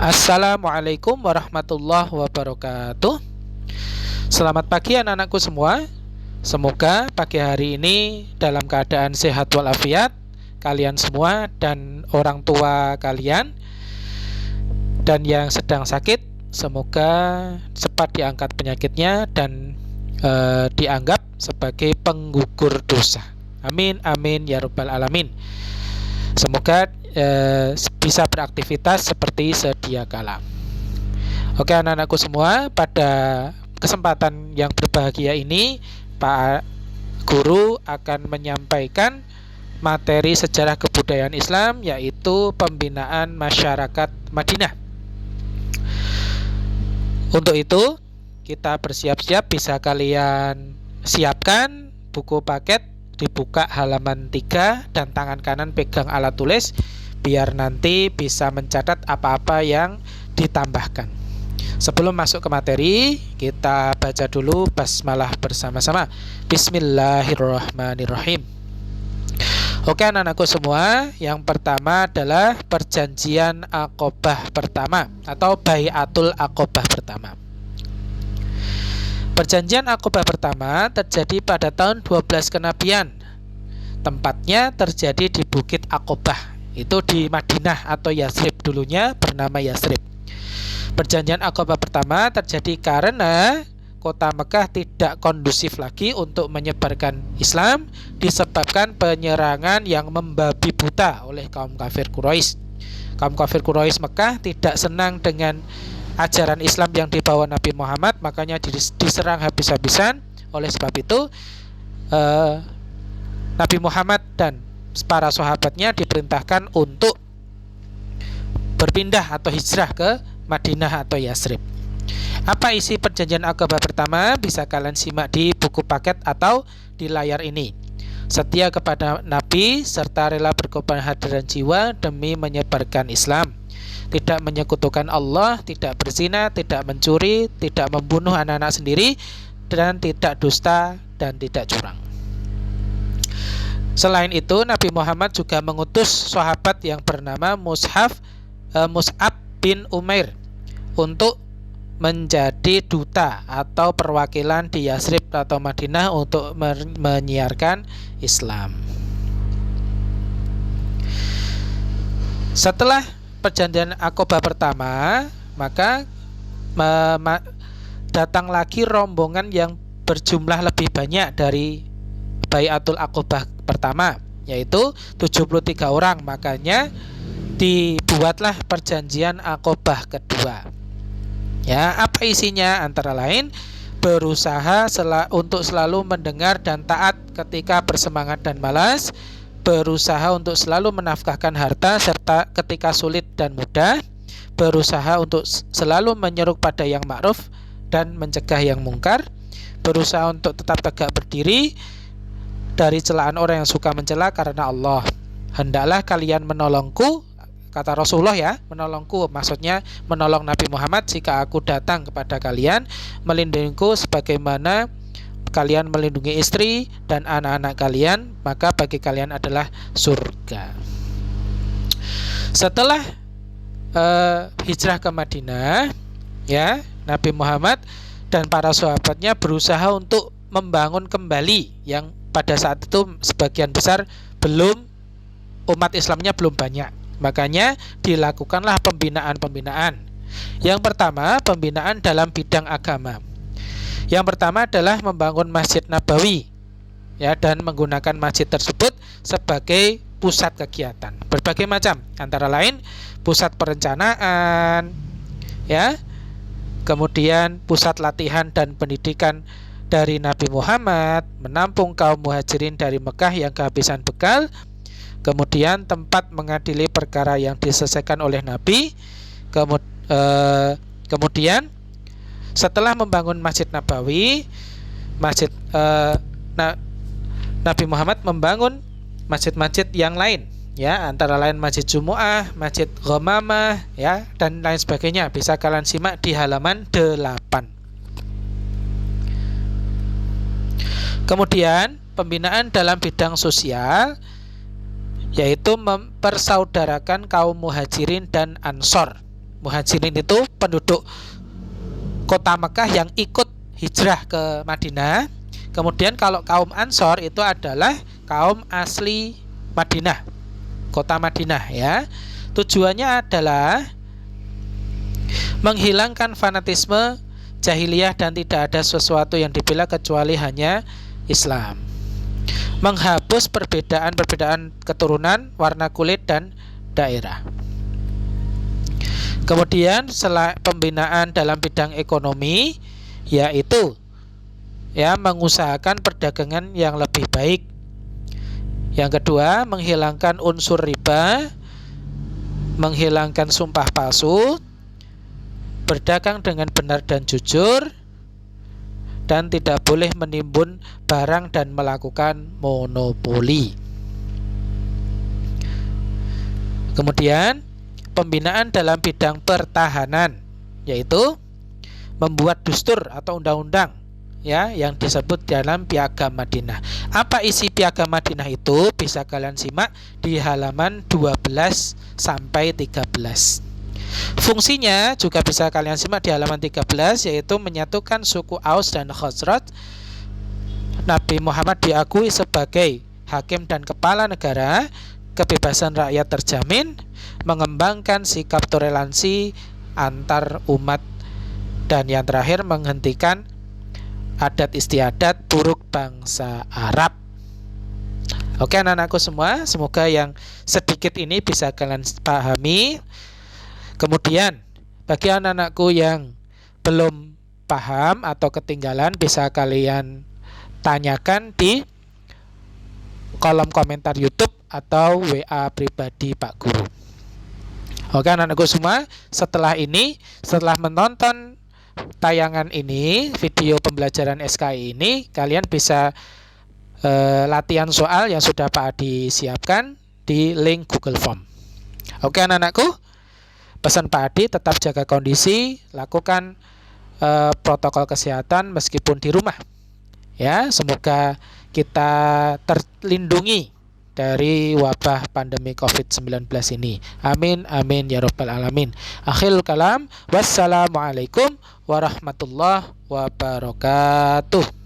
Assalamualaikum warahmatullahi wabarakatuh. Selamat pagi anak-anakku semua. Semoga pagi hari ini dalam keadaan sehat walafiat kalian semua dan orang tua kalian. Dan yang sedang sakit, semoga cepat diangkat penyakitnya dan dianggap sebagai penggugur dosa. Amin amin ya rabbal alamin. Semoga bisa beraktivitas seperti sedia kala. Oke anak-anakku semua, pada kesempatan yang berbahagia ini Pak Guru akan menyampaikan materi sejarah kebudayaan Islam, yaitu pembinaan masyarakat Madinah. Untuk itu kita bersiap-siap, bisa kalian siapkan buku paket, dibuka halaman 3 dan tangan kanan pegang alat tulis biar nanti bisa mencatat apa-apa yang ditambahkan. Sebelum masuk ke materi, kita baca dulu basmalah bersama-sama. Bismillahirrahmanirrahim. Oke anak-anakku semua, yang pertama adalah perjanjian Aqobah pertama atau Bai'atul Aqobah pertama. Perjanjian Aqobah pertama terjadi pada tahun 12 kenabian. Tempatnya terjadi di Bukit Aqobah, itu di Madinah atau Yasrib, dulunya bernama Yasrib. Perjanjian Aqobah pertama terjadi karena kota Mekah tidak kondusif lagi untuk menyebarkan Islam, disebabkan penyerangan yang membabi buta oleh kaum kafir Quraisy. Kaum kafir Quraisy Mekah tidak senang dengan ajaran Islam yang dibawa Nabi Muhammad, makanya diserang habis-habisan. Oleh sebab itu Nabi Muhammad dan para sahabatnya diperintahkan untuk berpindah atau hijrah ke Madinah atau Yasrib. Apa isi perjanjian Aqobah pertama? Bisa kalian simak di buku paket atau di layar ini. Setia kepada Nabi serta rela berkorban harta dan jiwa demi menyebarkan Islam. Tidak menyekutukan Allah, tidak berzina, tidak mencuri, tidak membunuh anak-anak sendiri, dan tidak dusta dan tidak curang. Selain itu, Nabi Muhammad juga mengutus sahabat yang bernama Mus'ab bin Umair untuk menjadi duta atau perwakilan di Yasrib atau Madinah untuk menyiarkan Islam. Setelah perjanjian Aqobah pertama, maka datang lagi rombongan yang berjumlah lebih banyak dari Bai'atul Aqobah pertama, yaitu 73 orang. Makanya dibuatlah perjanjian Aqobah kedua. Ya, apa isinya? Antara lain berusaha untuk selalu mendengar dan taat ketika bersemangat dan malas, berusaha untuk selalu menafkahkan harta serta ketika sulit dan mudah, berusaha untuk selalu menyeru pada yang ma'ruf dan mencegah yang mungkar, berusaha untuk tetap tegak berdiri dari celaan orang yang suka mencela karena Allah. Hendaklah kalian menolongku, kata Rasulullah ya, menolongku maksudnya menolong Nabi Muhammad jika aku datang kepada kalian, melindungiku sebagaimana kalian melindungi istri dan anak-anak kalian, maka bagi kalian adalah surga. Setelah hijrah ke Madinah, ya, Nabi Muhammad dan para sahabatnya berusaha untuk membangun kembali yang pada saat itu sebagian besar umat Islamnya belum banyak. Makanya dilakukanlah pembinaan-pembinaan. Yang pertama, pembinaan dalam bidang agama. Yang pertama adalah membangun Masjid Nabawi, ya, dan menggunakan masjid tersebut sebagai pusat kegiatan berbagai macam, antara lain pusat perencanaan, ya, kemudian pusat latihan dan pendidikan dari Nabi Muhammad, menampung kaum muhajirin dari Mekah yang kehabisan bekal, kemudian tempat mengadili perkara yang diselesaikan oleh Nabi, kemudian setelah membangun Masjid Nabawi, Nabi Muhammad membangun masjid-masjid yang lain, ya, antara lain Masjid Jumu'ah, Masjid Ghamamah, ya, dan lain sebagainya. Bisa kalian simak di halaman 8. Kemudian pembinaan dalam bidang sosial, yaitu mempersaudarakan kaum muhajirin dan ansor. Muhajirin itu penduduk kota Mekah yang ikut hijrah ke Madinah. Kemudian kalau kaum Ansor itu adalah kaum asli Madinah, kota Madinah ya. Tujuannya adalah menghilangkan fanatisme jahiliyah dan tidak ada sesuatu yang dibela kecuali hanya Islam. Menghapus perbedaan-perbedaan keturunan, warna kulit dan daerah. Kemudian pembinaan dalam bidang ekonomi, yaitu mengusahakan perdagangan yang lebih baik. Yang kedua, menghilangkan unsur riba, menghilangkan sumpah palsu, berdagang dengan benar dan jujur, dan tidak boleh menimbun barang dan melakukan monopoli. Kemudian pembinaan dalam bidang pertahanan, yaitu membuat dustur atau undang-undang yang disebut dalam Piagam Madinah. Apa isi Piagam Madinah itu? Bisa kalian simak di halaman 12 sampai 13. Fungsinya juga bisa kalian simak di halaman 13, yaitu menyatukan suku Aus dan Khazraj. Nabi Muhammad diakui sebagai hakim dan kepala negara, kebebasan rakyat terjamin, mengembangkan sikap toleransi antar umat, dan yang terakhir menghentikan adat istiadat buruk bangsa Arab. Oke anak-anakku semua, semoga yang sedikit ini bisa kalian pahami. Kemudian bagi anak-anakku yang belum paham atau ketinggalan, bisa kalian tanyakan di kolom komentar YouTube atau WA pribadi Pak Guru. Oke anak-anakku semua, setelah menonton tayangan ini, video pembelajaran SKI ini, kalian bisa latihan soal yang sudah Pak Adi siapkan di link Google Form. Oke anak-anakku, pesan Pak Adi, tetap jaga kondisi, lakukan protokol kesehatan meskipun di rumah. Ya, semoga kita terlindungi dari wabah pandemi COVID-19 ini. Amin, amin, ya rabbal alamin. Akhirul kalam, wassalamualaikum warahmatullahi wabarakatuh.